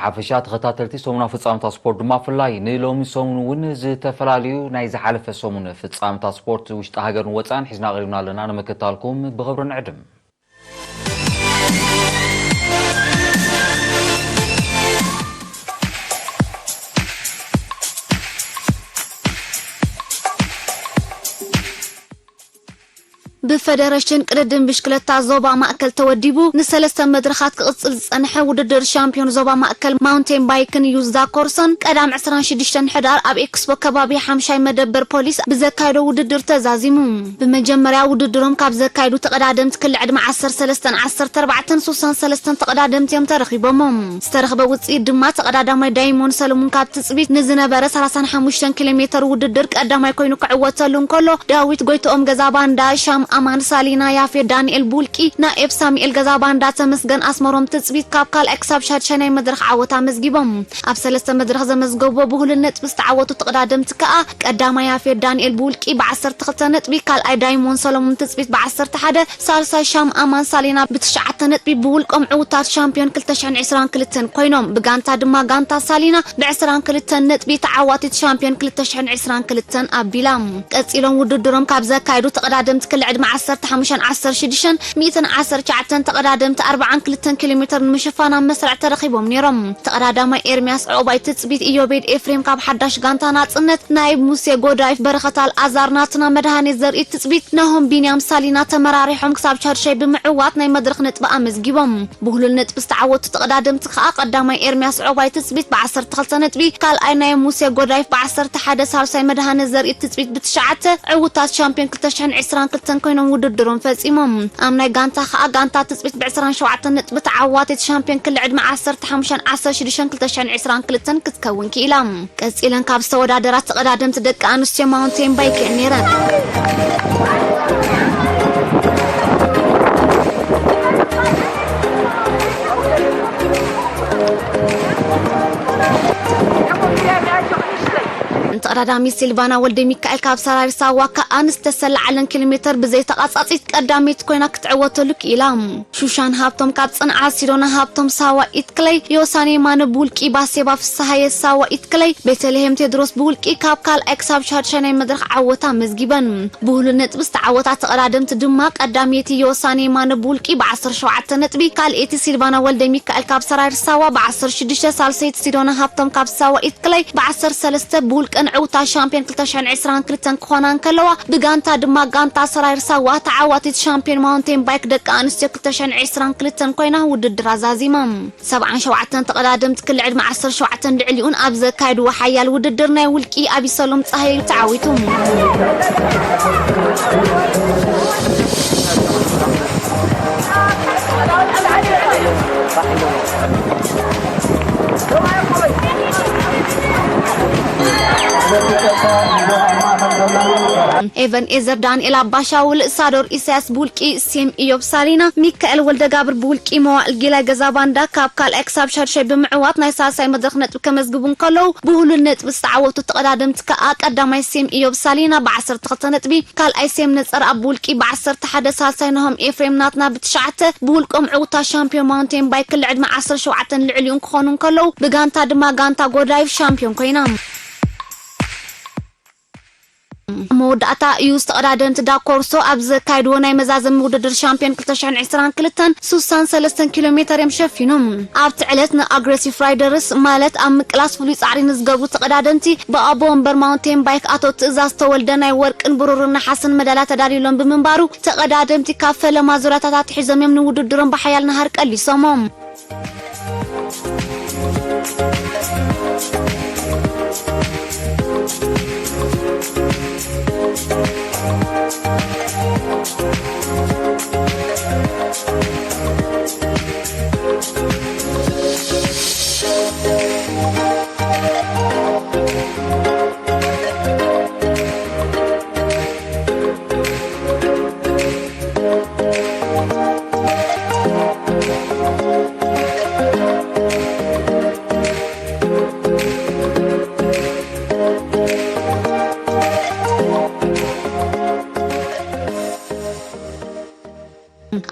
بحفشات غتاتلتي سومنا فصامتا سبورت دما فلاي نيلومي سومون زتفلاليو ناي زحالف سومون فصامتا سبورت وشتا هاجر وصان حزنا قريبنا لنا نمكتالكم بغبر نعدم بفدرشن قردن بشكلتا زوبا مأكل توديبو نسلسة مدرخات كقصل صنحة وددر شامبيون زوبا مأكل ماونتين بايكن يوزدا كورسون قدام 26 حدار اب اكسبو كبابي حمشاي مدبر بوليس بزكايدو وددر تزازيمو بمجمريا وددرهم كاب زكايدو تقدادمت كل عدم 10 تقدادمت يوم ترخيبهم استرخبوا وصيد دما تقدادم دايمون سلمون كاب تصبيت نزنبره 35 كيلومتر وددر قدام يكونوا كعوتلون كله داويت غويتوم غزابان داشام أمان سالينا يافي دانيال بولكي نائب سامي الجزابان داتا مسجن أسمرهم تثبيت كابكال أكسب شادشاني مدرخ عوتا مزجيبهم أبسلست مدرخ زمزجوبو بهول النت بس تعوتوا تقدادم تكأ قدام يافي دانيال بولكي بعصر تختنت بكال أي دايمون سلمون تثبيت بعصر تحدى سالسا شام أمان سالينا بتشعتنت ببولكم عوتات شامبيون كلتشان عسران كلتن كوينهم بجانتا دما جانتا سالينا بعسران كلتن نت بتعواتت شامبيون كلتشان عسران كلتن أبيلام كأسئلهم وددرهم كابزا كايدو تقدادم تكل عد عصر تحمشان عصر شديشان 110 شعتن تقدادمت 4 كيلومتر مشفانا مسرع ترخيبهم نيرم تقدادما إرمياس عوباي تثبيت إيوبيد إفريم كاب حداش غانتا ناصنت نايب موسى غودايف برختال أزارناتنا مدهاني زرئي تثبيت نهم بينيام سالينا تمراريحهم كساب شارشي بمعوات ناي مدرخ نتبقى مزجيبهم بهلو نت بستعوت تقدادمت خا قداما إرمياس عوباي تثبيت بعصر تخلصنت بي قال أي نايب موسى غودايف بعصر تحدث هالساي مدهاني زرئي تثبيت بتشعت عوتات شامبيون كلتشان عسران كلتن كوينهم وددرهم فاسيمهم امناي غانتا خا غانتا تثبيت ب27 نطب تعواتت شامبيون كل عد مع 10 شديشان كلتشان عسران كلتن كتكون كيلام قصيلن كاب استودادرات تقدادمت دق انستي ماونتين بايك نيران تقدامي سيلفانا ولدي ميكائيل كاب سراي ساوا كأنس تسلع على كيلومتر بزي تقاصاصيت قدامي تكوينا كتعوتلك إلام شوشان هابتم كاب صنعا سيرونا هابتم ساوا إتكلي يوساني مان بولكي باسيبا في السهاية ساوا إتكلي بيتلهم تدرس بولكي كاب كال اكساب شارشاني مدرخ عوتا مزجيبا بولو نتبس تعوتا تقدام تدماك قداميتي يوساني مان بولكي بعصر شوعت نتبي كال ايتي سيلفانا ولدي ميكائيل كاب سراي ساوا بعصر شديشة سالسيت سيرونا هابتم كاب ساوا إتكلي بعصر سلسة بولك عوتا شامبيون كلتشان عسران كلتن كونان كلوا بغانتا دما غانتا سراير سوا تعواتت شامبيون ماونتين بايك دق انستي كلتشان عسران كلتن كوينا وددر ازازيمم 77 تقدادمت كل عد مع 17 لعليون ابز كايد وحيال وددرنا ولكي ابي سلم صحي تعويتهم إيفن إزر دانيال باشاول سادور إساس بولكي سيم إيوب سالينا ميكائيل ولد قابر بولكي موائل جيلا جزابان دا كاب كال إكساب شارشي بمعوات نايساساي مدرخنت بكمزقبون قلو بهولو النت بستعوتو تقدادمت كاك قدامي سيم إيوب سالينا بعصر تخطنت بي كال أي سيم نصر أبولكي بعصر تحدث ساساينهم إفريم ناتنا بتشعته بولكم عوتا شامبيون ماونتين باي كل عد مع 10 شوعتن العليون كخونون قلو بغانتا دما غانتا غودايف شامبيون كوينام موداتا يوست قدادنت دا كورسو ابز كايدو ناي مزازم وددر شامبيون كلتشان عسران كلتن 33 كيلومتر يمشفينهم ابت علتنا اغريسيف رايدرز مالت ام كلاس فلوس عرين زغبو تقدادنتي بابو امبر ماونتين بايك اتو تزاز تولدناي ورقن برورنا حسن مدالا تداريلون بمنبارو تقدادنتي كافله مازوراتات حزم يمن وددرن بحيال نهار قلي سموم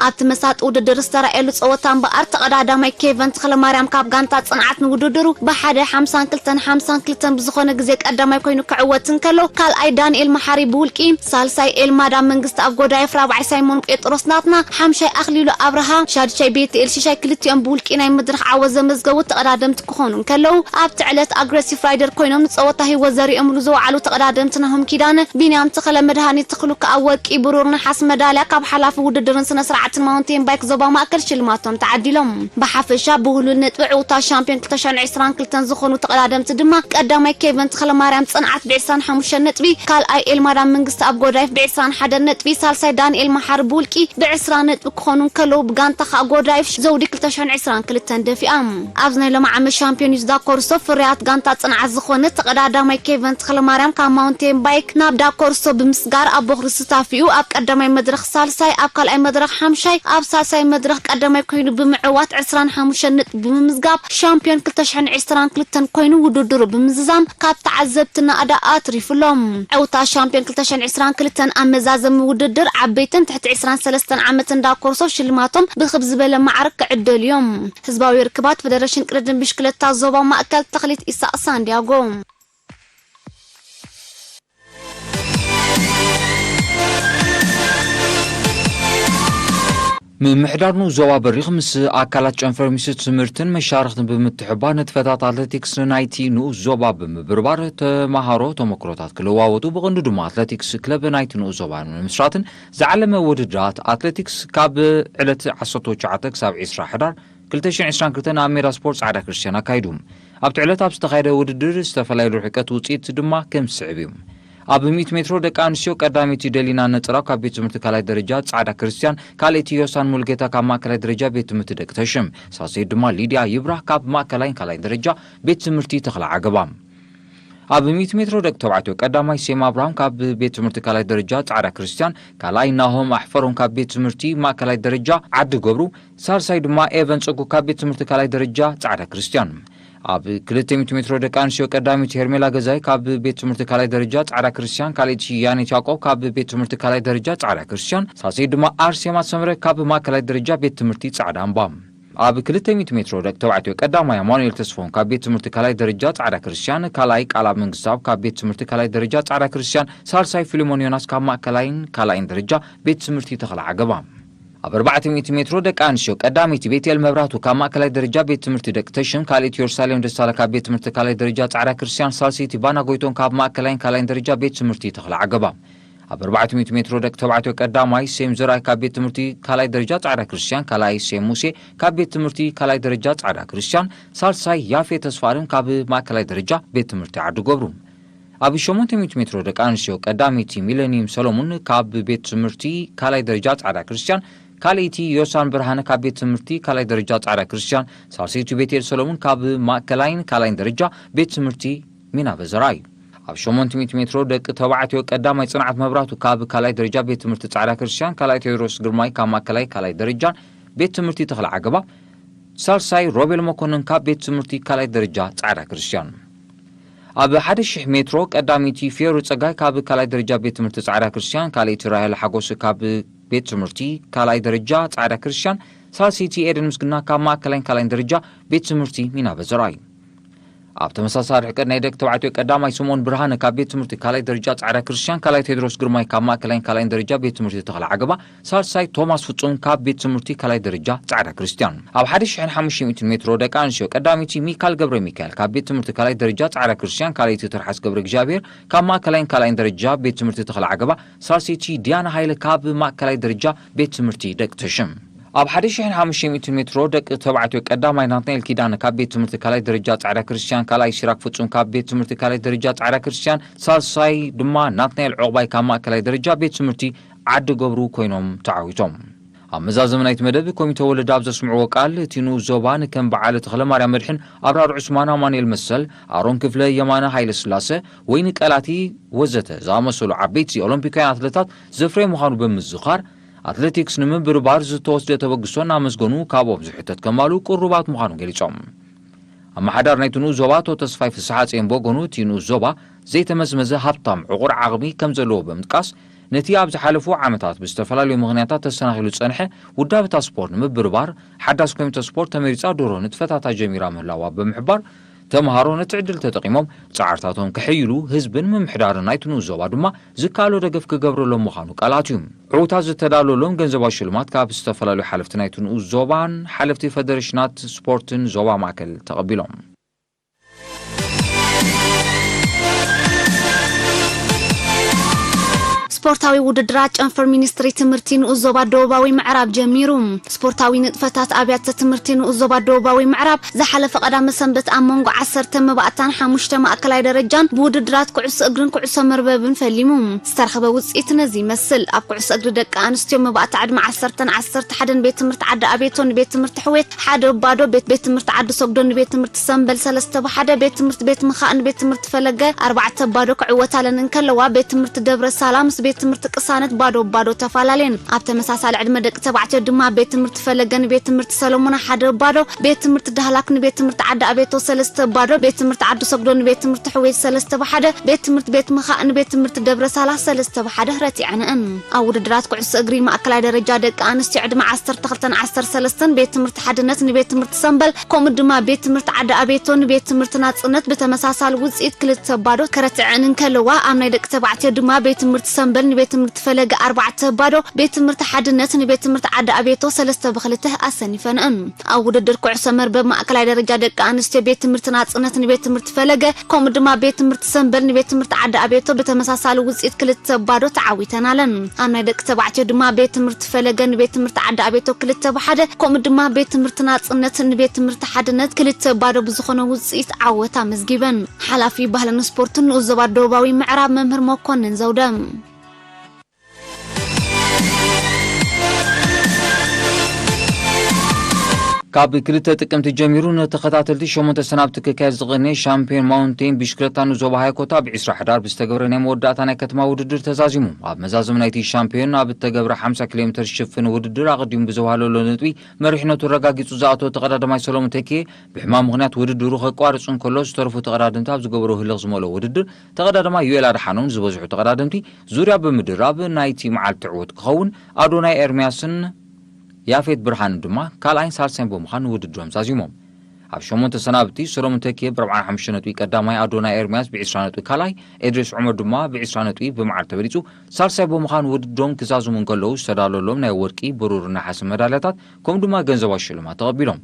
አትመሳጥ ውድድር ዝተራእየሉ ጸወታን በአር ተቀዳዳማይ ኬቨን ተክለማርያም ካብ ጋንታ ጽንዓት ንውድድሩ በሓደ 52 ብዝኾነ ግዜ ቀዳማይ ኮይኑ ክዕወትን ከሎ ካልኣይ ዳንኤል መሓሪ ብውልቂ ሳልሳይ ኤልማዳ መንግስት ኣብ ጎዳይፍ ራብዓይ ሳይሞን ጴጥሮስ ናትና ሓምሻይ ኣኽሊሉ አብርሃ ሻድሻይ ቤትኤል ሽሻይ ክልቲኦም ብውልቂ ናይ መድረኽ ዓወት ዘመዝገቡ ተቀዳደምቲ ክኾኑ ከለው ኣብቲ ዕለት አግሬሲቭ ራይደር ኮይኖም ጸወታ ህይወት ዘሪኦም ዝወዓሉ ተቀዳደምቲ ናሆም ኪዳነ ቢንያም ተኸለ መድሃኒት ተኽሉ ካብ ወርቂ ብሩር ነሓስ መዳልያ ካብ ሓላፊ ውድድርን ስነ ስርዓትን ማውንቴን ባይክ ዞባ ማእከል ሽልማቶም ተዓዲሎም ብሓፈሻ ብሁሉል ነጥቢ ዕውታ ሻምፒዮን 2022 ዝኾኑ ተቀዳደምቲ ድማ ቀዳማይ ኬቨን ተክለማርያም ጽንዓት ብ25 ነጥቢ ካልኣይ ኤልማዳ መንግስት ኣብ ጎዳይፍ ብ21 ነጥቢ ሳልሳይ ዳንኤል መሓር ብውልቂ ብ20 ነጥቢ ክኾኑ ከለው ብጋንታ ካብ ጎዳይፍ ዘውዲ 2022 ደፊኦም ኣብዚ ናይ ሎማ ዓመት ሻምፒዮን ዳኮርሶ ፍርያት ጋንታ ጽንዓት ዝኾነ ተቀዳዳማይ ኬቨን ተክለማርያም ካብ ማውንቴን ባይክ ናብ ዳኮርሶ ብምስጋር ኣብ በኽሪ ስታፊኡ ኣብ ቀዳማይ መድረኽ ሳልሳይ ኣብ ካልኣይ መድረኽ ሓምሻይ ኣብ ሳልሳይ መድረኽ ቀዳማይ ኮይኑ ብምዕዋት 25 ነጥቢ ብምምዝጋብ ሻምፒዮን 2022 ኮይኑ ውድድሩ ብምዝዛም ካብ ተዓዘብትና ኣዳኣ ትሪፍሎም ዕውታ ሻምፒዮን 2022 ኣመዛዘም ውድድር ዓበይትን ትሕቲ 23 ዓመት እንዳኮርሶ ሽልማቶም ብክብ ዝበለ ማዕረግ ክዕደሉ እዮም ህዝባዊ ርክባት ፌደሬሽን ቅርድን ብሽክለታ ዞባ ማእከል ተኽሊት ኢሳቅ ሳንዲያጎ ምምሕዳርኑ ዞባ በሪኽ ምስ ኣካላት ጨንፈር ሚኒስትሪ ትምህርትን መሻርክትን ብምትሕባር ንጥፈታት ኣትሌቲክስ ናይቲ ንኡስ ዞባ ብምብርባር ተማሃሮ ተመክሮታት ክለዋወጡ ብቐንዱ ድማ ኣትሌቲክስ ክለብ ናይቲ ንኡስ ዞባ ንምስራትን ዝዓለመ ውድድራት ኣትሌቲክስ ካብ ዕለት 19 ክሳብ 20 ሕዳር 2022 ኣብ ሜዳ ስፖርት ጻዕዳ ክርስቲያን ኣካይዱ ኣብቲ ዕለት ኣብ ዝተኻየደ ውድድር ዝተፈላለዩ ርሕቀት ውፅኢት ድማ ከም ዝስዕብ እዩ ኣብ 100 ሜትሮ ደቂ ኣንስትዮ ቀዳሚት ደሊና ነጽራው ካብ ቤት ትምህርቲ ካልኣይ ደረጃ ጻዕዳ ክርስቲያን ካልእቲ ዮሳን ሙልጌታ ካብ ማእከላይ ደረጃ ቤት ትምህርቲ ደቂ ተሽም ሳሰይ ድማ ሊድያ ይብራህ ካብ ማእከላይን ካልኣይ ደረጃ ቤት ትምህርቲ ተኽለ ዓገባ ኣብ 100 ሜትሮ ደቂ ተባዕትዮ ቀዳማይ ሴማ አብርሃም ካብ ቤት ትምህርቲ ካልኣይ ደረጃ ጻዕዳ ክርስቲያን ካልኣይ ናሆም ኣሕፈሮም ካብ ቤት ትምህርቲ ማእከላይ ደረጃ ዓዲ ገብሩ ሳልሳይ ድማ ኤቨን ጽጉ ካብ ቤት ትምህርቲ ካልኣይ ደረጃ ጻዕዳ ክርስቲያን ኣብ 200 ሜትሮ ደቂ ኣንስትዮ ቀዳሚት ሄርሜላ ገዛይ ካብ ቤት ትምህርቲ ካልኣይ ደረጃ ጻዕዳ ክርስቲያን ካልእቲ ያኔት ያዕቆብ ካብ ቤት ትምህርቲ ካልኣይ ደረጃ ጻዕዳ ክርስቲያን ሳሰይ ድማ አርሴማ ሰምረ ካብ ማእከላይ ደረጃ ቤት ትምህርቲ ጻዕዳ አምባ ኣብ 200 ሜትሮ ደቂ ተባዕትዮ ቀዳማይ ማኑኤል ተስፎን ካብ ቤት ትምህርቲ ካልኣይ ደረጃ ጻዕዳ ክርስቲያን ካልኣይ ቃላብ መንግስታው ካብ ቤት ትምህርቲ ካልኣይ ደረጃ ጻዕዳ ክርስቲያን ሳልሳይ ፊሊሞን ዮናስ ካብ ማእከላይን ካልኣይን ደረጃ ቤት ትምህርቲ ተኽለ ዓገባ ኣብ 400 ሜትሮ ደቂ ኣንስትዮ ቀዳሚት ቤቴል መብራቱ ካብ ማእከላይ ደረጃ ቤት ትምህርቲ ደቂ ተሽም ካልእቲ የሩሳሌም ደስታለ ካብ ቤት ትምህርቲ ካልኣይ ደረጃ ጻዕዳ ክርስቲያን ሳልሰይቲ ባና ጎይቶን ካብ ማእከላይን ካልኣይን ደረጃ ቤት ትምህርቲ ተኽለ ዓገባ ኣብ 400 ሜትሮ ደቂ ተባዕትዮ ቀዳማይ ሴም ዝራይ ካብ ቤት ትምህርቲ ካልኣይ ደረጃ ጻዕዳ ክርስቲያን ካልኣይ ሴም ሙሴ ካብ ቤት ትምህርቲ ካልኣይ ደረጃ ጻዕዳ ክርስቲያን ሳልሳይ ያፌ ተስፋርም ካብ ማእከላይ ደረጃ ቤት ትምህርቲ ዓዲ ገብሩ ኣብ 800 ሜትሮ ደቂ ኣንስትዮ ቀዳሚት ሚሌኒየም ሰሎሞን ካብ ቤት ትምህርቲ ካልኣይ ደረጃ ጻዕዳ ክርስቲያን ካልእቲ ዮሳን ብርሃነ ካብ ቤት ትምህርቲ ካልኣይ ደረጃ ጻዕዳ ክርስቲያን ሳልሰይቲ ቤቴል ሰሎሞን ካብ ማእከላይን ካልኣይን ደረጃ ቤት ትምህርቲ ሚና በዘራይ ኣብ 800 ሜትሮ ደቂ ተባዕትዮ ቀዳማይ ጽንዓት መብራቱ ካብ ካልኣይ ደረጃ ቤት ትምህርቲ ጻዕዳ ክርስቲያን ካልኣይ ቴዎድሮስ ግርማይ ካብ ማእከላይ ካልኣይ ደረጃ ቤት ትምህርቲ ተኽለ ዓገባ ሳልሳይ ሮቤል መኮንን ካብ ቤት ትምህርቲ ካልኣይ ደረጃ ጻዕዳ ክርስቲያን ኣብ 1000 ሜትሮ ቀዳሚቲ ፊዮሩ ጸጋይ ካብ ካልኣይ ደረጃ ቤት ትምህርቲ ጻዕዳ ክርስቲያን ካልእቲ ራሄል ሓጎስ ካብ ቤት ትምህርቲ ካልኣይ ደረጃ ጻዕዳ ክርስቲያን ሳልሰይቲ ኤደን ምስግና ካብ ማእከላይን ካልኣይን ደረጃ ቤት ትምህርቲ ሚና በዘራይ ኣብ ተመሳሳሊ ርሕቀት ናይ ደቂ ተባዕትዮ ቀዳማይ ስምዖን ብርሃነ ካብ ቤት ትምህርቲ ካልኣይ ደረጃ ጻዕዳ ክርስቲያን ካልኣይ ቴዎድሮስ ግርማይ ካብ ማእከላይን ካልኣይን ደረጃ ቤት ትምህርቲ ተኽለ ዓገባ ሳልሳይ ቶማስ ፍጹም ካብ ቤት ትምህርቲ ካልኣይ ደረጃ ጻዕዳ ክርስቲያን ኣብ 1500 ሜትሮ ደቂ ኣንስትዮ ቀዳሚቲ ሚካኤል ገብረ ሚካኤል ካብ ቤት ትምህርቲ ካልኣይ ደረጃ ጻዕዳ ክርስቲያን ካልእቲ ትርሓስ ገብረ እግዚአብሔር ካብ ማእከላይን ካልኣይን ደረጃ ቤት ትምህርቲ ተኽለ ዓገባ ሳልሰይቲ ዲያና ሃይለ ካብ ማእከላይ ደረጃ ቤት ትምህርቲ ደቂ ተሽም ኣብ 1500 ሜትሮ ደቂ ተባዕትዮ ቀዳማይ ናትናኤል ኪዳነ ካብ ቤት ትምህርቲ ካልኣይ ደረጃ ጻዕዳ ክርስቲያን ካልኣይ ሲራክ ፍጹም ካብ ቤት ትምህርቲ ካልኣይ ደረጃ ጻዕዳ ክርስቲያን ሳልሳይ ድማ ናትናኤል ዕቑባይ ካብ ማእከላይ ደረጃ ቤት ትምህርቲ ዓዲ ገብሩ ኮይኖም ተዓዊቶም ኣብ መዛዘም ናይቲ መደብ ኮሚቴ ወለዳ ኣብ ዘስምዕዎ ቃል እቲ ንኡስ ዞባ ንከም በዓል ተኽለ ማርያም መድሕን ኣብራር ዑስማን ማኑኤል መሰል ኣሮን ክፍለ የማነ ሃይለ ስላሴ ወይኒ ቀላቲ ወዘተ ዝኣመሰሉ ዓበይቲ ኦሎምፒካውያን አትሌታት ዘፍረዩ ምዃኑ ብምዝኻር አትሌቲክስ ንምብርባር ዝተወስደ ተበግሶና መስገኑ ካብኦም ዝሕተት ከማሉ ቁሩባት ምዃኑ ገሊጾም ኣማሓዳር ናይቲ ንኡስ ዞባ አቶ ተስፋይ ፍስሓ ጽዮን በጎኑ እቲ ንኡስ ዞባ ዘይተመዝመዘ ሃብታም ዕቑር ዓቕሚ ከም ዘለዎ ብምጥቃስ نتي أبز حلفو عامتات باستفلاليو مغنياتات تسناخيلو تصنحه ودابتا سبورت مبربار حداس كوميتا سبورت تمريصا دورو نتفتاتا جميرا مهلاوا بمحبار تمهارو نتعدل تطقيمهم صعرتاتهم كحيلو حزبن ممحدار نايتنو زوبا دما زكالو دغف كغبرلو مخانو قالاتيوم عوتا زتدالولهم ገንዘባ ሽልማት ካብ استفلاليو حلفت نايتنو زوبان حلفتي فدريشنات سبورتن زوبا ማዕከል ተቀቢሎም سبورتاوي وددرات ጨንፈር ሚኒስትሪ ትምህርቲ ንኡዞባ ደቡባዊ ምዕራብ ጀሚሩ ስፖርታዊ ንጥፈታት ኣብያተ ትምህርቲ ንኡዞባ ደቡባዊ ምዕራብ ዝሓለፈ ቀዳመ ሰንበት ኣብ መንጎ 10 መባእታን 5 ማእከላይ ደረጃን ብውድድራት ኩዕሶ እግርን ኩዕሶ መርበብን ፈሊሙ ዝተረኸበ ውጽኢት ነዚ ይመስል ኣብ ኩዕሶ እግሪ ደቂ ኣንስትዮ መባእታ ዕድመ 10-11 ቤት ትምህርቲ ዓዲ ኣቤቶን ቤት ትምህርቲ ሕዌት ሓደ ባዶ ቤት ትምህርቲ ዓዲ ሶግዶን ቤት ትምህርቲ ሰንበል 3 በሓደ ቤት ትምህርቲ ቤት ምኻእን ቤት ትምህርቲ ፈለገ 4 ባዶ ክዕወታለን እንከለዋ ቤት ትምህርቲ ደብረ ሰላም ቤት ትምህርቲ ቅሳነት ባዶ ተፋላለን ኣብ ተመሳሳሊ ዕድመ ደቂ ተባዕትዮ ድማ ቤት ትምህርቲ ፈለገን ቤት ትምህርቲ ሰሎሞን ሓደ ባዶ ቤት ትምህርቲ ዳህላክን ቤት ትምህርቲ ዓዲ ኣቤቶ 3 ባዶ ቤት ትምህርቲ ዓዲ ሶግዶን ቤት ትምህርቲ ሕዌት 3 በሓደ ቤት ትምህርቲ ቤት ምኻእን ቤት ትምህርቲ ደብረ ሰላም 3 በሓደ ረቲዕነን ኣብ ውድድራት ኩዕሶ እግሪ ማእከላይ ደረጃ ደቂ ኣንስትዮ ዕድመ 12-13 ቤት ትምህርቲ ሓድነት ንቤት ትምህርቲ ሰንበል ከምኡ ድማ ቤት ትምህርቲ ዓዲ ኣቤቶን ቤት ትምህርቲ ናጽነት ብተመሳሳሊ ውጽኢት 2 ባዶ ከረቲዕን እንከለዋ ኣብ ናይ ደቂ ተባዕትዮ ድማ ቤት ትምህርቲ ሰንበል ንቤት ትምህርቲ ፈለገ 4 ባዶ ቤት ትምህርቲ ሓድነት ንቤት ትምህርቲ ዓዲ ኣቤቶ 3 በ2 ኣሰኒፈነን ኣብ ውድድር ኩዕሶ መርበብ ማእከላይ ደረጃ ደቂ ኣንስትዮ ቤት ትምህርቲ ናጽነት ንቤት ትምህርቲ ፈለገ ከምኡ ድማ ቤት ትምህርቲ ሰንበል ንቤት ትምህርቲ ዓዲ ኣቤቶ ብተመሳሳሊ ውጽኢት 2 ባዶ ተዓዊተናለን ኣብ ናይ ደቂ ተባዕትዮ ድማ ቤት ትምህርቲ ፈለገ ንቤት ትምህርቲ ዓዲ ኣቤቶ 2 በሓደ ከምኡ ድማ ቤት ትምህርቲ ናጽነት ንቤት ትምህርቲ ሓድነት 2 ባዶ ብዝኾነ ውጽኢት ዓወታ መዝጊበን ሓላፊ ባህልን ስፖርትን ንኡዞባ ደቡባዊ ምዕራብ መምህር መኮንን ዘውደም ካብ ክልተ ጥቅምቲ ጀሚሩ ነተኸታተልቲ 8 ሰናብቲ ክካየድ ዝቕነ ሻምፒዮን ማውንቴን ቢሽክሌታ ንዞባ ሃይኮታ ብ20 ሕዳር ብዝተገብረ ናይ መወዳእታ ናይ ከተማ ውድድር ተዛዚሙ ኣብ መዛዘም ናይቲ ሻምፒዮን ኣብ ተገብረ 50 ኪሎ ሜትር ሽፍን ውድድር ኣቐዲሙ ብዝወሃለሉ ነጥቢ መሪሕነቱ ረጋጊጹ ዝኣተወ ተቐዳዳማይ ሰሎሞን ተኬ ብሕማም ምኽንያት ውድድሩ ከቋርጹ እንከሎ ዝተረፉ ተቐዳድምቲ ኣብ ዝገብሮ ህልኽ ዝመልኦ ውድድር ተቐዳዳማይ ዩኤል ኣድሓኖም ዝበዝሑ ተቐዳድምቲ ዙርያ ብምድራብ ናይቲ መዓልቲ ዕወት ክኸውን ኣዶናይ ኤርምያስን ያፌት ብርሃን ድማ ካልኣይን ሳልሳይን ብምዃን ውድድሮም ዛዚሞም ኣብ 8 ሰናብቲ ሰሎሞን ተኬ ብ45 ነጥቢ ቀዳማይ ኣዶናይ ኤርምያስ ብ20 ነጥቢ ካልኣይ ኤድሬስ ዑመር ድማ ብ20 ነጥቢ ብመዓልቲ ተበሊጹ ሳልሳይ ብምዃን ውድድሮም ክዛዝሙ እንከለዉ ዝተዳለወሎም ናይ ወርቂ ብሩር ናሓስ መዳልያታት ከምኡ ድማ ገንዘባዊ ሽልማት ተቐቢሎም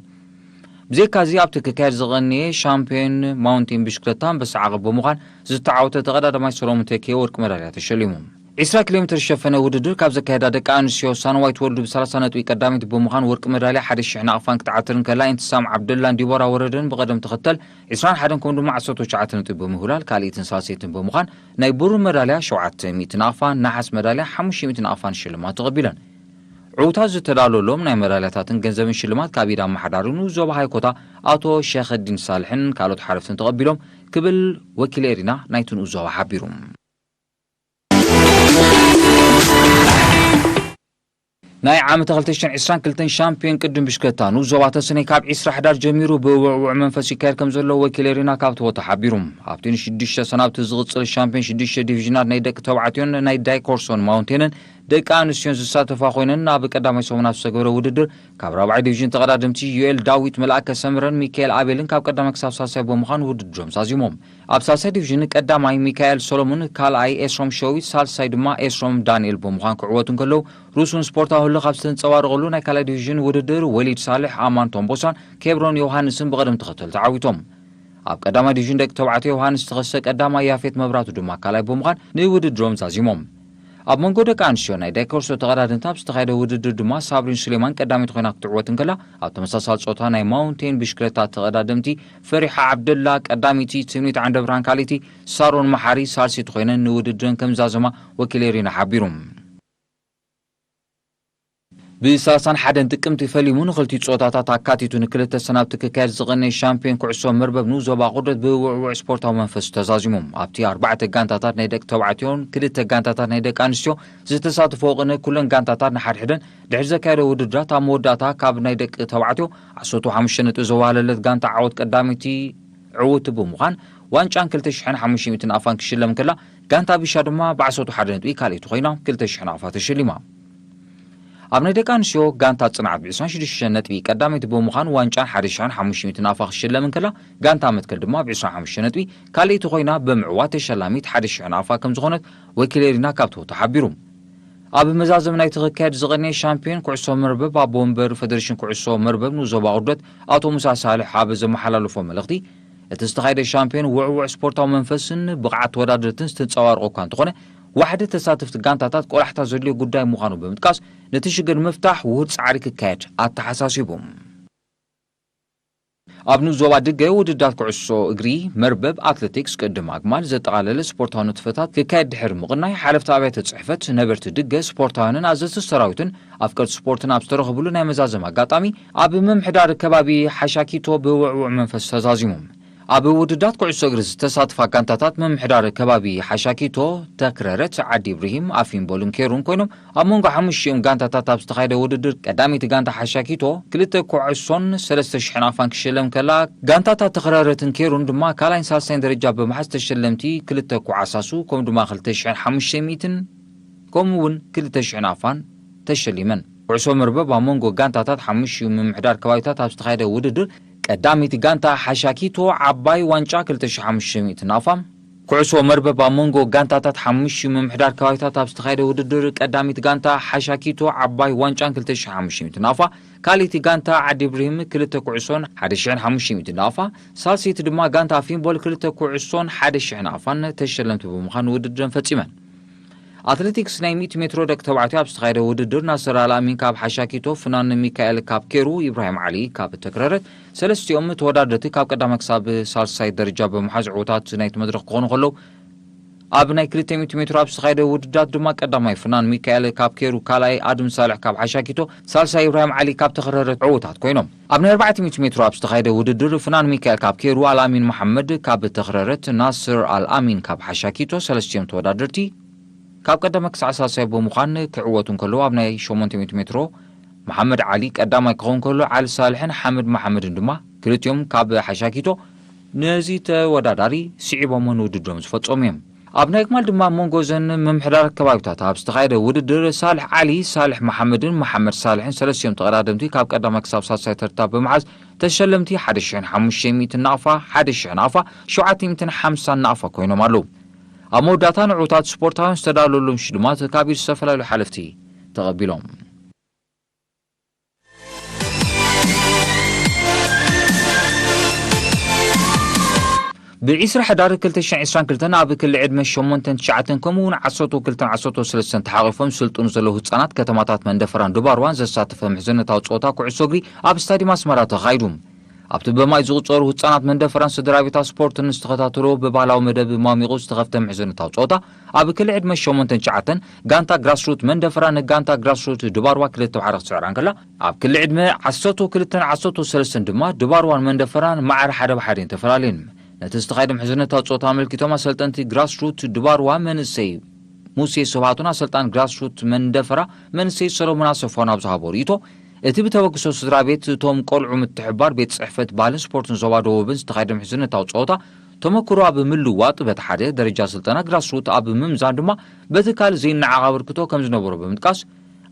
ብዘይካዚ ኣብቲ ክካየድ ዝቐነየ ሻምፒዮን ማውንቴን ቢሽክሌታን በሰዓቐ ብምዃን ዝተዓወተ ተቐዳዳማይ ሰሎሞን ተኬ ወርቂ መዳልያ ተሸሊሞም 20 ኪሎ ሜትር ሸፈነ ውድድር ካብ ዘካየዳ ደቂ ኣንስትዮ ሳንዋይት ወልዱ ብ30 ነጥቢ ቀዳሚት ብምዃን ወርቂ መዳልያ 1000 ናቕፋን ክትዓትርን ከላ ኢንትሳም ዓብደላን ዲቦራ ወረደን ብቐደም ተኸተል 21 ከምኡ ድማ 19 ነጥቢ ብምሁላል ካልኢትን ሳልሰይትን ብምዃን ናይ ብሩር መዳልያ 700 ናቕፋን ናሓስ መዳልያ 500 ናቕፋን ሽልማት ተቐቢለን ዕውታት ዝተዳለወሎም ናይ መዳልያታትን ገንዘብን ሽልማት ካብ ኢድ ኣመሓዳሪኑ ዞባ ሃይኮታ ኣቶ ሸኸዲን ሳልሕን ካልኦት ሓለፍትን ተቐቢሎም ክብል ወኪል ኤሪና ናይቲ ንኡዞባ ሓቢሩ ናይ ዓመት 2022 ሻምፒዮን ቅድም ቢሽክሌታ ንዞባ ተሰነይ ካብ 20 ሕዳር ጀሚሩ ብውዕውዕ መንፈስ ይካየድ ከም ዘሎ ወኪል ኤሪና ካብቲ ቦታ ሓቢሩ ኣብቲ 6 ሰናብቲ ዝቕፅል ሻምፒዮን 6 ዲቪዥናት ናይ ደቂ ተባዕትዮን ናይ ዳይኮርሶን ማውንቴንን ደቂ ኣንስትዮን ዝሳተፋ ኮይነን ኣብ ቀዳማይ ሰሙናት ዝተገብረ ውድድር ካብ 4 ዲቪዥን ተቐዳድምቲ ዩኤል ዳዊት መልኣከ ሰምረን ሚካኤል ኣቤልን ካብ ቀዳማይ ክሳብ ሳልሳይ ብምዃን ውድድሮም ሳዚሞም ኣብ ሳልሳይ ዲቪዥን ቀዳማይ ሚካኤል ሶሎሞን ካልኣይ ኤስሮም ሸዊት ሳልሳይ ድማ ኤስሮም ዳንኤል ብምዃን ክዕወቱ እንከለዉ ሩሱን ስፖርታዊ ህልኽ ኣብ ዝተንፀባረቐሉ ናይ ካልኣይ ዲቪዥን ውድድር ወሊድ ሳልሕ ኣማን ቶምቦሳን ኬብሮን ዮሃንስን ብቐደም ተኸተል ተዓዊቶም ኣብ ቀዳማይ ዲቪዥን ደቂ ተባዕትዮ ዮሃንስ ተኸሰ ቀዳማይ ያፌት መብራቱ ድማ ካልኣይ ብምዃን ንውድድሮም ዛዚሞም ኣብ መንጎ ደቂ ኣንስትዮ ናይ ዳይኮርሶ ተቐዳድምቲ ኣብ ዝተኻየደ ውድድር ድማ ሳብሪን ሱሌማን ቀዳሚት ኮይና ክትዕወት እንከላ ኣብ ተመሳሳሊ ፆታ ናይ ማውንቴን ቢሽክሌታ ተቐዳድምቲ ፈሪሓ ዓብደላ ቀዳሚቲ ትምኒት ዓንደ ብርሃን ካልእቲ ሳሮን መሓሪ ሳልሲት ኮይነን ንውድድረን ከም ዛዘማ ወኪል ኤሪና ሓቢሩ ب31 ጥቅምቲ ፈሊሙ ንኽልቲ ፆታታት ኣካቲቱ ንክልተ ሰናብቲ ክካየድ ዝቐነየ ሻምፒዮን ኩዕሶ መርበብ ንዞባ ቁድረት ብውዕውዕ ስፖርታዊ መንፈስ ተዛዚሞም ኣብቲ 4 ጋንታታት ናይ ደቂ ተባዕትዮን 2 ጋንታታት ናይ ደቂ ኣንስትዮ ዝተሳተፉ ቅነ ኩለን ጋንታታት ንሓድሕደን ድሕሪ ዘካየደ ውድድራት ኣብ መወዳእታ ካብ ናይ ደቂ ተባዕትዮ 15 ነጥቢ ዘዋህለለት ጋንታ ዓወት ቀዳሚቲ ዕውት ብምዃን ዋንጫን 2500 ኣፋን ክሽለም ከላ ጋንታ ቢሻ ድማ ብ11 ነጥቢ ካልእቲ ኮይና 2000 ኣፋ ተሸሊማ ኣብ ናይ ደቂ ኣንስትዮ ጋንታ ጽንዓት ብ26 ነጥቢ ቀዳመይቲ ብምዃን ዋንጫን 1500 ኣፋ ክሽለም ከላ ጋንታ መትከል ድማ ብ25 ነጥቢ ካልእቲ ኮይና ብምዕዋት ተሸላሚት 1000 ኣፋ ከም ዝኾነት ወኪሌሪና ካብቶ ተሓቢሩ ኣብ መዛዘም ናይ ተኸካድ ዝቐነየ ሻምፒዮን ኩዕሶ መርበብ ኣብ ወንበር ፌደሬሽን ኩዕሶ መርበብ ንዞባ ቁርደት ኣቶ ሙሳ ሳልሕ ኣብ ዘመሓላለፎ መልእኽቲ እቲ ዝተኻየደ ሻምፒዮን ውዕውዕ ስፖርታዊ መንፈስን ብቕዓት ተወዳደርትን ዝተንጸባርቑ እኳ እንተኾነ ዋሕደ ተሳተፍቲ ጋንታታት ቆላሕታ ዘድልዮ ጉዳይ ምዃኑ ብምጥቃስ ነቲ ሽግር ምፍታሕ ውህድ ጻዕሪ ክካየድ ኣተሓሳሲቦም ኣብ ዞባ ድገ ውድዳት ኩዕሶ እግሪ መርበብ ኣትሌቲክስ ቅድም ኣግማል ዘጠቓለለ ስፖርታዊ ንጥፈታት ክካየድ ድሕሪ ምቕናይ ሓለፍቲ ኣብያተ ጽሕፈት ነበርቲ ድገ ስፖርታውያንን ኣዘዝቲ ሰራዊትን ኣፍቀርቲ ስፖርትን ኣብ ዝተረኸብሉ ናይ መዛዘም ኣጋጣሚ ኣብ ምምሕዳር ከባቢ ሓሻኪቶ ብውዕውዕ መንፈስ ተዛዚሞም ኣብ ውድዳት ኩዕሶ እግሪ ዝተሳተፋ ጋንታታት ምምሕዳር ከባቢ ሓሻኪቶ ተክረረት ዓዲ ኢብራሂም ኣፊምቦልን ኬሩን ኮይኖም ኣብ መንጎ ሓሙሽቲኦም ጋንታታት ኣብ ዝተኻየደ ውድድር ቀዳሚት ጋንታ ሓሻኪቶ 2 ኩዕሶን 3000 ኣፋን ክሽለም ከላ ጋንታታት ተክረረትን ኬሩን ድማ ካልኣይን ሳልሳይን ደረጃ ብምሓዝ ተሸለምቲ 2 ኩዓሳሱ ከም ድማ 2500 ከምኡውን 2000 ኣፋን ተሸሊመን ኩዕሶ መርበብ ኣብ መንጎ ጋንታታት ሓሙሽቲ ምምሕዳር ከባቢታት ኣብ ዝተኻየደ ውድድር ቀዳሚት ጋንታ ሓሻኪቶ ዓባይ ዋንጫ 2500 ኣፋም ኩዕሶ መርበብ ኣብ መንጎ ጋንታታት ሓሙሽቲ ምምሕዳር ከባቢታት ኣብ ዝተኻየደ ውድድር ቀዳሚት ጋንታ ሓሻኪቶ ዓባይ ዋንጫን 2500 ኣፋ ካልእቲ ጋንታ ዓዲ ኢብራሂም 2 ኩዕሶን 1500 ኣፋ ሳልሲት ድማ ጋንታ ኣፊምቦል 2 ኩዕሶን 1000 ኣፋን ተሸለምቲ ብምዃን ውድድርን ፈጺመን ኣትሌቲክስ ናይ 100 ሜትሮ ደቂ ተባዕትዮ ኣብ ዝተኻየደ ውድድር ናስር ኣልኣሚን ካብ ሓሻኪቶ ፍናን ሚካኤል ካብ ኬሩ ኢብራሂም ዓሊ ካብ ተክረረት ሰለስቲኦም ተወዳደርቲ ካብ ቀዳማይ ክሳብ ሳልሳይ ደረጃ ብምሓዝ ዕውታት ናይቲ መድረኽ ክኾኑ ከለዉ ኣብ ናይ 200 ሜትሮ ኣብ ዝተኻየደ ውድድራት ድማ ቀዳማይ ፍናን ሚካኤል ካብ ኬሩ ካልኣይ ኣድም ሳልሕ ካብ ሓሻኪቶ ሳልሳይ ኢብራሂም ዓሊ ካብ ተክረረት ዕውታት ኮይኖም ኣብ ናይ 400 ሜትሮ ኣብ ዝተኻየደ ውድድር ፍናን ሚካኤል ካብ ኬሩ ኣልኣሚን መሐመድ ካብ ተክረረት ናስር ኣልኣሚን ካብ ሓሻኪቶ ሰለስቲኦም ተወዳደርቲ ካብ ቀዳማይ ክሳብ ሳልሳይ ብምዃን ክዕወቱን ከለዉ ኣብ ናይ 800 ሜትሮ መሐመድ ዓሊ ቀዳማይ ክኸውን ከሎ ዓሊ ሳልሕን ሓመድ መሐመድን ድማ ክልቲኦም ካብ ሓሻኪቶ ነዚ ተወዳዳሪ ስዒቦምን ውድድሮም ዝፈጸሙ እዮም ኣብ ናይ ግማል ድማ መንጎዘን ምምሕዳር ከባቢታት ኣብ ዝተኻየደ ውድድር ሳልሕ ዓሊ ሳልሕ መሐመድን መሐመድ ሳልሕን ሰለስቲኦም ተቐዳደምቲ ካብ ቀዳማይ ክሳብ ሳልሳይ ተርታ ብምሓዝ ተሸለምቲ 1500 ናፋ 1000 ናፋ 750 ናፋ ኮይኖም ኣለዉ ኣብ መወዳእታ ንዕውታት ስፖርታውያን ዝተዳለወሎም ሽልማት ካብ ኢድ ዝተፈላለዩ ሓለፍቲ ተቐቢሎም ብዒስራ ሕዳር 2022 ኣብ ክልል ዕድመ 8-9 ከምኡውን 12-13 ተሓቒፎም ስልጡኑ ዘለዉ ህፃናት ከተማታት መንደፈራን ድባርዋን ዘሳተፈ ምሕዝነታዊ ፀወታ ኩዕሶ እግሪ ኣብ ስታዲየም ኣስመራ ተኻይዱ ኣብቲ በማይ ዝቑፀሩ ህፃናት መንደፈራን ስድራቤታት ስፖርትን ዝተኸታተሎ ብባህላዊ መደብ ማሚቑ ዝተኸፍተ ምሕዝነታዊ ፀወታ ኣብ ክልል ዕድመ 8-9 ጋንታ ግራስሩት መንደፈራን ጋንታ ግራስሩት ድባርዋ 2-1 ክስዕራን ከላ ኣብ ክልል ዕድመ 12-13 ድማ ድባርዋን መንደፈራን ማዕረ 1-1 ተፈላለየን ነቲ ዝተኻየደ ምሕዝነታዊ ፀወታ ኣመልኪቶም ኣሰልጠንቲ ግራስሩት ድባርዋ መንእሰይ ሙሴ ስብሃቱን ኣሰልጣን ግራስሩት መንደፈራ መንእሰይ ሰሎሞን ኣሰፋን ኣብ ዝሃቦ ርእይቶ እቲ ብተበግሶ ስድራ ቤት እቶም ቆልዑ ምትሕባር ቤት ጽሕፈት ባህልን ስፖርትን ዞባ ደቡብን ዝተኻየደ ምሕዝነታዊ ፀወታ ተመክሮ ኣብ ምልዋጥ በቲ ሓደ ደረጃ ስልጠና ግራስሩት ኣብ ምምዛን ድማ በቲ ካልእ ዘይነዓቕ ኣበርክቶ ከም ዝነበሮ ብምጥቃስ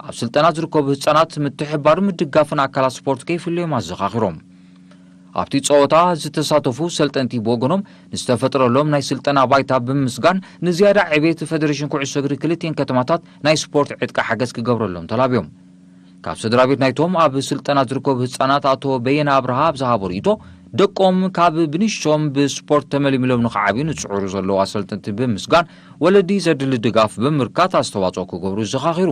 ኣብ ስልጠና ዝርከቡ ህፃናት ምትሕባርን ምድጋፍን ኣካላት ስፖርት ከይፍለዮም ኣዘኻኺሮም ኣብቲ ፀወታ ዝተሳተፉ ሰልጠንቲ ብወገኖም ንዝተፈጥረሎም ናይ ስልጠና ባይታ ብምስጋን ንዝያዳ ዕብየት ፌደሬሽን ኩዕሶ እግሪ ክልቲአን ከተማታት ናይ ስፖርት ዕጥቃ ሓገዝ ክገብረሎም ተላብዮም ካብ ስድራ ቤት ናይቶም ኣብ ስልጠና ዝርከቡ ህፃናት ኣቶ በየነ ኣብርሃ ኣብ ዝሃቦ ርእይቶ ደቆም ካብ ብንሽቶም ብስፖርት ተመልሚሎም ንኽዓብዩ ንፅዑሩ ዘለዉ ኣሰልጠንቲ ብምስጋን ወለዲ ዘድሊ ድጋፍ ብምርካት ኣስተዋፅኦ ክገብሩ ዘኻኺሩ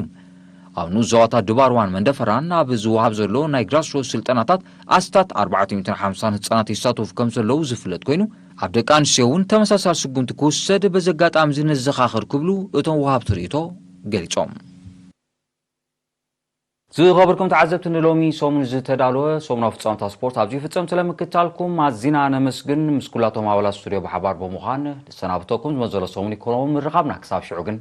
ኣብ ንዞባታት ድባርዋን መንደፈራን ኣብ ዝወሃብ ዘሎ ናይ ግራስሩት ስልጠናታት ኣስታት 450 ህፃናት ይሳተፉ ከም ዘለዉ ዝፍለጥ ኮይኑ ኣብ ደቂ ኣንስትዮ እውን ተመሳሳሊ ስጉምቲ ክውሰድ በዚ ኣጋጣሚ ዝንዘኻኽር ክብሉ እቶም ወሃብቲ ርእይቶ ገሊፆም ዝኸበርኩም ተዓዘብቲ ንሎሚ ሰሙን ዝተዳለወ ሰሙናዊ ፍጻመታት ስፖርት ኣብዚ ፍጸም ስለምክታልኩም ኣዝና ነመስግን ምስ ኩላቶም ኣባላት ስቱድዮ ብሓባር ብምዃን ንሰናብተኩም ዝመዘለ ሰሙን ይኮኖም ምርኻብና ክሳብ ሽዑ ግን